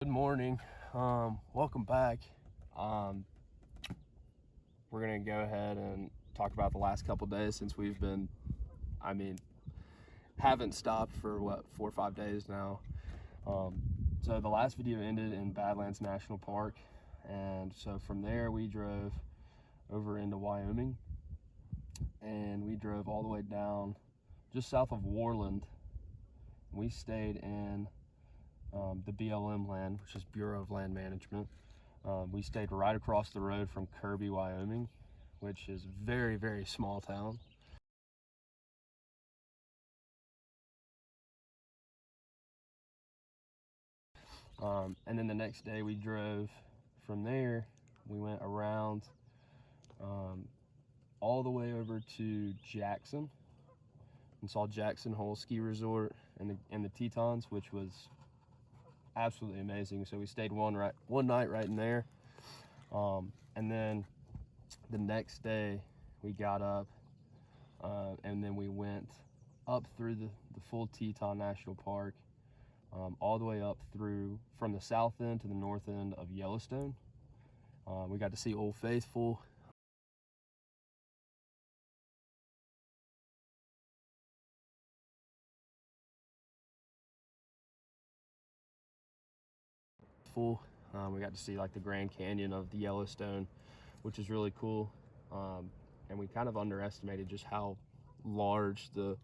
Good morning. Welcome back. Um, we're gonna go ahead and talk about the last couple days since we've been, haven't stopped for 4 or 5 days now. So the last video ended in Badlands National Park, and so from there we drove over into Wyoming, and we drove all the way down just south of Worland. We stayed in the BLM land, which is Bureau of Land Management. We stayed right across the road from Kirby, Wyoming, which is a very, very small town. And then the next day we drove from there. We went around all the way over to Jackson and saw Jackson Hole Ski Resort and the Tetons, which was absolutely amazing. So we stayed one night right in there, and then the next day we got up and then we went up through the full Teton National Park, all the way up through from the south end to the north end of Yellowstone. We got to see Old Faithful. We got to see like the Grand Canyon of the Yellowstone, which is really cool. And we kind of underestimated just how large the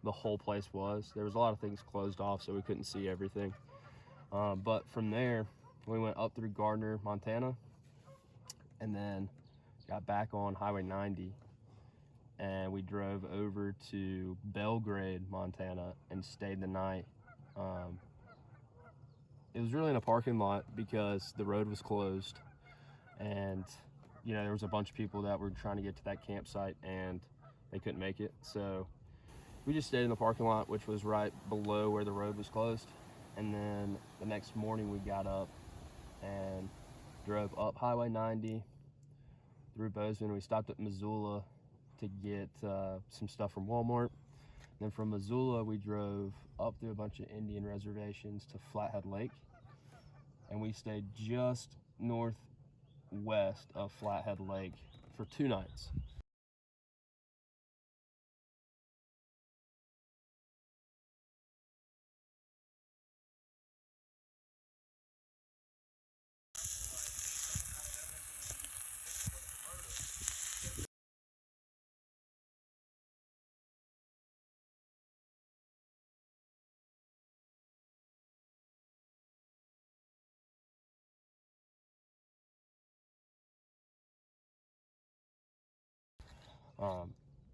whole place was. There was a lot of things closed off, so we couldn't see everything. But from there, we went up through Gardner, Montana, and then got back on Highway 90, and we drove over to Belgrade, Montana, and stayed the night. It was really in a parking lot because the road was closed, and there was a bunch of people that were trying to get to that campsite and they couldn't make it, so we just stayed in the parking lot, which was right below where the road was closed. And then the next morning we got up and drove up Highway 90 through Bozeman. We stopped at Missoula to get some stuff from Walmart. Then from Missoula we drove up through a bunch of Indian reservations to Flathead Lake, and we stayed just northwest of Flathead Lake for 2 nights.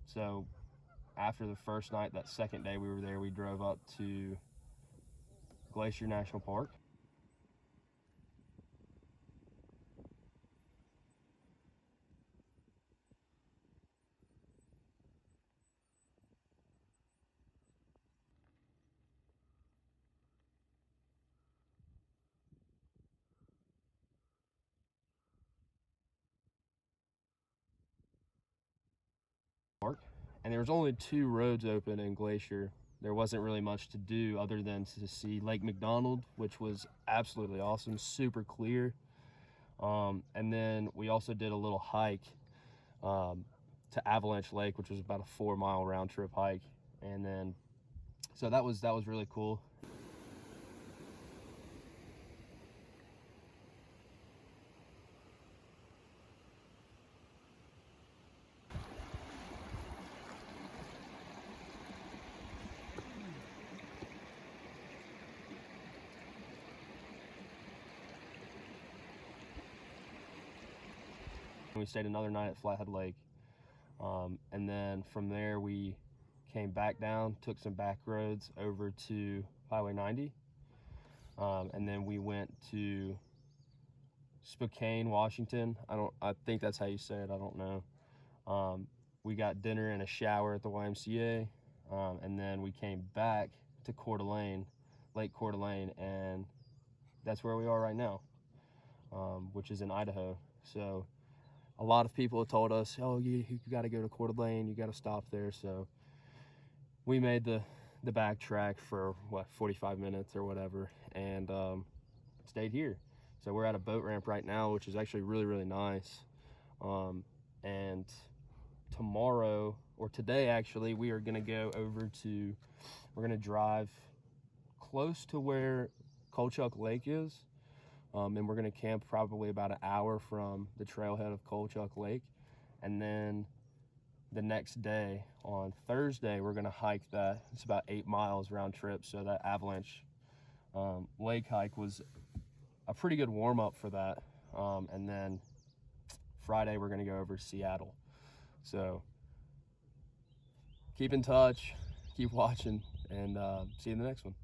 So after the first night, that second day we were there, we drove up to Glacier National Park. And there was only 2 roads open in Glacier. There wasn't really much to do other than to see Lake McDonald, which was absolutely awesome, super clear. And then we also did a little hike to Avalanche Lake, which was about a 4-mile round trip hike. And then, so that was really cool. We stayed another night at Flathead Lake, and then from there we came back down, took some back roads over to Highway 90, and then we went to Spokane, Washington. I think that's how you say it, I don't know. We got dinner and a shower at the YMCA, and then we came back to Coeur d'Alene, Lake Coeur d'Alene, and that's where we are right now, which is in Idaho. So a lot of people have told us, oh, you got to go to Coeur d'Alene, you got to stop there. So we made the backtrack for 45 minutes or whatever, and stayed here. So we're at a boat ramp right now, which is actually really, really nice. And tomorrow, or today actually, we are gonna go over to, we're gonna drive close to where Kolchak Lake is. And we're gonna camp probably about an hour from the trailhead of Kolchak Lake. And then the next day, on Thursday, we're gonna hike that. It's about 8 miles round trip. So that Avalanche Lake hike was a pretty good warm up for that. And then Friday, we're gonna go over to Seattle. So keep in touch, keep watching, and see you in the next one.